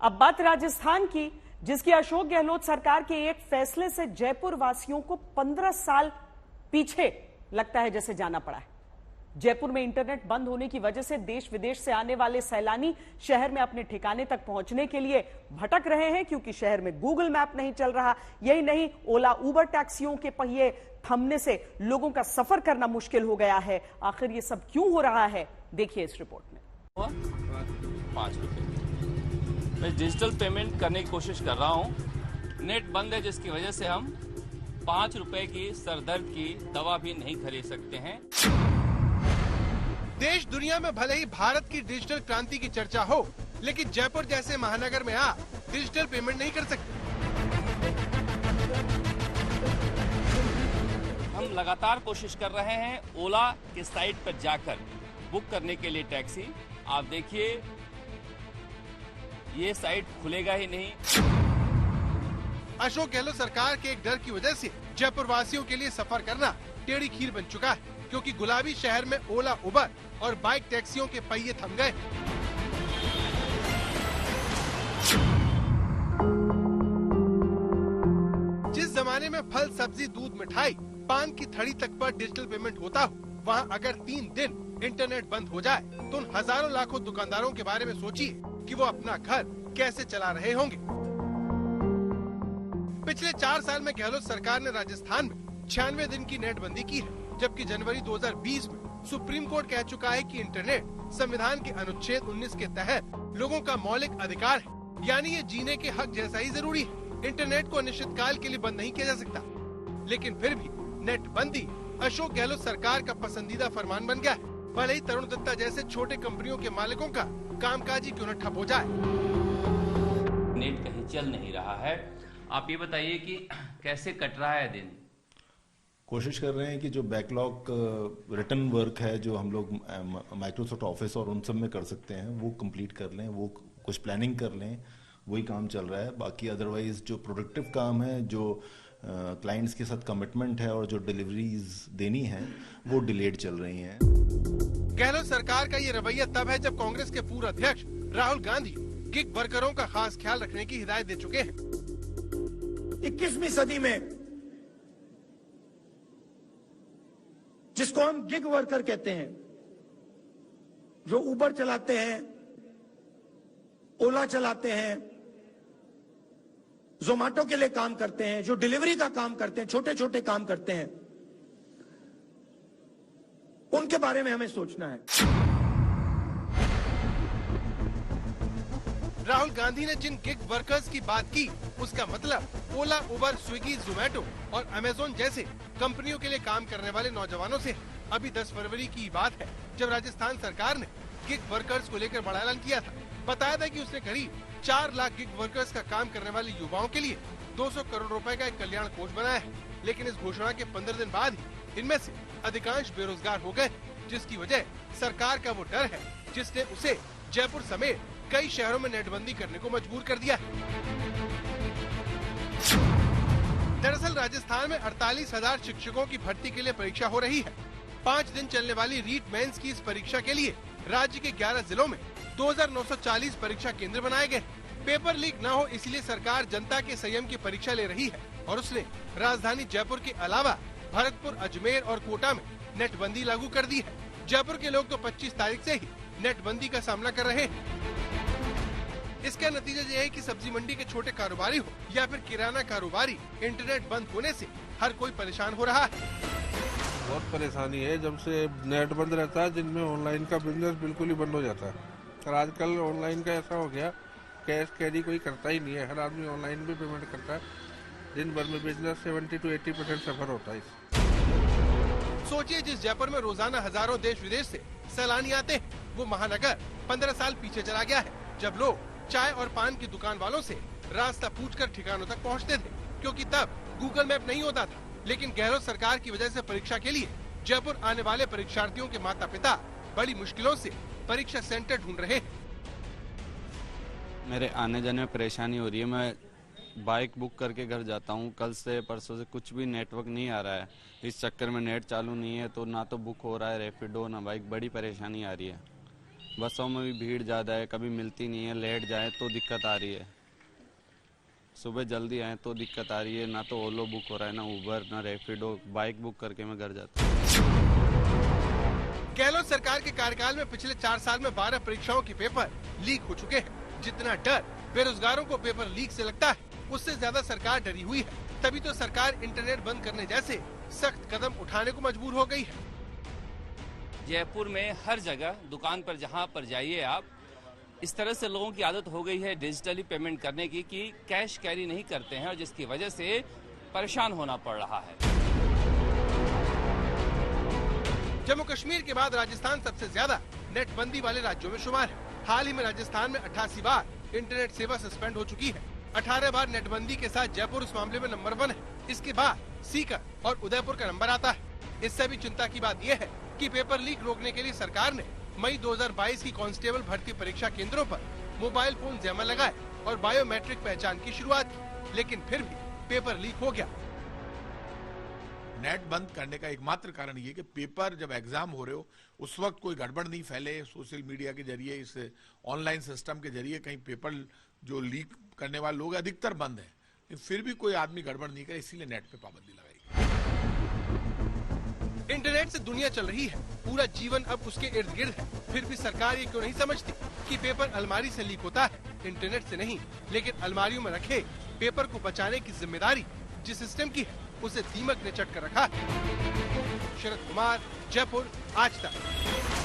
अब बात राजस्थान की, जिसकी अशोक गहलोत सरकार के एक फैसले से जयपुर वासियों को 15 साल पीछे लगता है जैसे जाना पड़ा है। जयपुर में इंटरनेट बंद होने की वजह से देश विदेश से आने वाले सैलानी शहर में अपने ठिकाने तक पहुंचने के लिए भटक रहे हैं, क्योंकि शहर में गूगल मैप नहीं चल रहा। यही नहीं, ओला उबर टैक्सियों के पहिए थमने से लोगों का सफर करना मुश्किल हो गया है। आखिर ये सब क्यों हो रहा है, देखिए इस रिपोर्ट में। 5 रुपए मैं डिजिटल पेमेंट करने की कोशिश कर रहा हूँ। नेट बंद है, जिसकी वजह से हम 5 रुपए की सरदर्द की दवा भी नहीं खरीद सकते हैं। देश दुनिया में भले ही भारत की डिजिटल क्रांति की चर्चा हो, लेकिन जयपुर जैसे महानगर में आप डिजिटल पेमेंट नहीं कर सकते। हम लगातार कोशिश कर रहे हैं ओला के साइट पर जाकर बुक करने के लिए टैक्सी। आप देखिए, ये साइट खुलेगा ही नहीं। अशोक गहलोत सरकार के एक डर की वजह से जयपुर वासियों के लिए सफर करना टेढ़ी खीर बन चुका है, क्योंकि गुलाबी शहर में ओला उबर और बाइक टैक्सियों के पहिए थम गए। जिस जमाने में फल, सब्जी, दूध, मिठाई, पान की थड़ी तक पर डिजिटल पेमेंट होता हो, वहाँ अगर 3 दिन इंटरनेट बंद हो जाए तो उन हजारों लाखों दुकानदारों के बारे में सोचिए कि वो अपना घर कैसे चला रहे होंगे। पिछले 4 साल में गहलोत सरकार ने राजस्थान में 96 दिन की नेटबंदी की है, जबकि जनवरी 2020 में सुप्रीम कोर्ट कह चुका है कि इंटरनेट संविधान के अनुच्छेद 19 के तहत लोगों का मौलिक अधिकार है, यानी ये जीने के हक जैसा ही जरूरी है। इंटरनेट को अनिश्चित काल के लिए बंद नहीं किया जा सकता, लेकिन फिर भी नेट बंदी अशोक गहलोत सरकार का पसंदीदा फरमान बन गया है, भले ही तरुण दत्ता जैसे छोटे कंपनियों के मालिकों का कामकाजी क्यों न ठप हो जाए। नेट कहीं चल नहीं रहा है। आप ये बताइए कि कैसे कट रहा है दिन? कोशिश कर रहे हैं कि जो बैकलॉग रिटर्न वर्क है जो हम लोग माइक्रोसॉफ्ट ऑफिस और उन सब में कर सकते हैं वो कंप्लीट कर लें, वो कुछ प्लानिंग कर लें, वही काम चल रहा है। बाकी अदरवाइज जो प्रोडक्टिव काम है, जो क्लाइंट्स के साथ कमिटमेंट है और जो डिलीवरीज देनी है, वो डिलेड चल रही हैं। गहलोत सरकार का ये रवैया तब है जब कांग्रेस के पूर्व अध्यक्ष राहुल गांधी गिग वर्करों का खास ख्याल रखने की हिदायत दे चुके हैं। 21वीं सदी में जिसको हम गिग वर्कर कहते हैं, जो उबर चलाते हैं, ओला चलाते हैं, जोमेटो के लिए काम करते हैं, जो डिलीवरी का काम करते हैं, छोटे छोटे काम करते हैं, उनके बारे में हमें सोचना है। राहुल गांधी ने जिन गिग वर्कर्स की बात की, उसका मतलब ओला, उबर, स्विगी, जोमेटो और अमेज़न जैसे कंपनियों के लिए काम करने वाले नौजवानों से। अभी 10 फरवरी की बात है जब राजस्थान सरकार ने गिग वर्कर्स को लेकर बड़ा ऐलान किया था। बताया था कि उसने करीब 4 लाख गिग वर्कर्स का काम करने वाले युवाओं के लिए 200 करोड़ रुपए का एक कल्याण कोष बनाया है। लेकिन इस घोषणा के 15 दिन बाद ही इनमें से अधिकांश बेरोजगार हो गए, जिसकी वजह सरकार का वो डर है जिसने उसे जयपुर समेत कई शहरों में नेटबंदी करने को मजबूर कर दिया है। दरअसल राजस्थान में 48,000 शिक्षकों की भर्ती के लिए परीक्षा हो रही है। 5 दिन चलने वाली रीट मेंस की इस परीक्षा के लिए राज्य के 11 जिलों में 2940 परीक्षा केंद्र बनाए गए। पेपर लीक न हो इसलिए सरकार जनता के संयम की परीक्षा ले रही है और उसने राजधानी जयपुर के अलावा भरतपुर, अजमेर और कोटा में नेटबंदी लागू कर दी है। जयपुर के लोग तो 25 तारीख से ही नेटबंदी का सामना कर रहे हैं। इसका नतीजा यह है कि सब्जी मंडी के छोटे कारोबारी हो या फिर किराना कारोबारी, इंटरनेट बंद होने से हर कोई परेशान हो रहा है। बहुत परेशानी है जब से नेट बंद रहता है, जिनमें ऑनलाइन का बिजनेस बिल्कुल ही बंद हो जाता है। और आजकल ऑनलाइन का ऐसा हो गया, कैश कैरी कोई करता ही नहीं है, हर आदमी ऑनलाइन भी पेमेंट करता है। दिन भर में बिजनेस 70 to 80% सफर होता है। सोचिए, जिस जयपुर में रोजाना हजारों देश विदेश से सैलानी आते हैं, वो महानगर 15 साल पीछे चला गया है, जब लोग चाय और पान की दुकान वालों से रास्ता पूछकर ठिकानों तक पहुंचते थे, क्योंकि तब गूगल मैप नहीं होता था। लेकिन गहलोत सरकार की वजह से परीक्षा के लिए जयपुर आने वाले परीक्षार्थियों के माता पिता बड़ी मुश्किलों से परीक्षा सेंटर ढूंढ रहे हैं। मेरे आने जाने में परेशानी हो रही है। मैं बाइक बुक करके घर जाता हूँ, कल से परसों से कुछ भी नेटवर्क नहीं आ रहा है। इस चक्कर में नेट चालू नहीं है, तो ना तो बुक हो रहा है रैपिडो ना बाइक, बड़ी परेशानी आ रही है। बसों में भी भीड़ ज़्यादा है, कभी मिलती नहीं है, लेट जाए तो दिक्कत आ रही है। सुबह जल्दी आए तो दिक्कत आ रही है, ना तो ओलो बुक हो रहा है, ना उबर, ना रैपिडो। बाइक बुक करके मैं घर जाता हूँ। गहलोत सरकार के कार्यकाल में पिछले 4 साल में 12 परीक्षाओं के पेपर लीक हो चुके हैं। जितना डर बेरोजगारों को पेपर लीक से लगता है, उससे ज्यादा सरकार डरी हुई है। तभी तो सरकार इंटरनेट बंद करने जैसे सख्त कदम उठाने को मजबूर हो गई है। जयपुर में हर जगह दुकान पर जहां पर जाइए आप, इस तरह से लोगों की आदत हो गई है डिजिटली पेमेंट करने की कि कैश कैरी नहीं करते हैं, और जिसकी वजह से परेशान होना पड़ रहा है। जम्मू कश्मीर के बाद राजस्थान सबसे ज्यादा नेटबंदी वाले राज्यों में शुमार है। हाल ही में राजस्थान में 88 बार इंटरनेट सेवा सस्पेंड हो चुकी है। 18 बार नेटबंदी के साथ जयपुर इस मामले में नंबर 1 है। इसके बाद सीकर और उदयपुर का नंबर आता है। इससे भी चिंता की बात यह है कि पेपर लीक रोकने के लिए सरकार ने मई 2022 की कांस्टेबल भर्ती परीक्षा केंद्रों पर मोबाइल फोन जैमर लगाए और बायोमेट्रिक पहचान की शुरुआत की, लेकिन फिर भी पेपर लीक हो गया। नेट बंद करने का एकमात्र कारण ये कि पेपर जब एग्जाम हो रहे हो उस वक्त कोई गड़बड़ नहीं फैले। सोशल मीडिया के जरिए, इस ऑनलाइन सिस्टम के जरिए कहीं पेपर जो लीक करने वाले लोग अधिकतर बंद है, लेकिन फिर भी कोई आदमी गड़बड़ नहीं करे, इसीलिए नेट पे पाबंदी लगाई। इंटरनेट से दुनिया चल रही है, पूरा जीवन अब उसके इर्द गिर्द है। फिर भी सरकार ये क्यों नहीं समझती कि पेपर अलमारी से लीक होता है, इंटरनेट से नहीं। लेकिन अलमारियों में रखे पेपर को बचाने की जिम्मेदारी जिस सिस्टम की है, उसे दीमक ने चट कर रखा है। शरद कुमार, जयपुर, आज तक।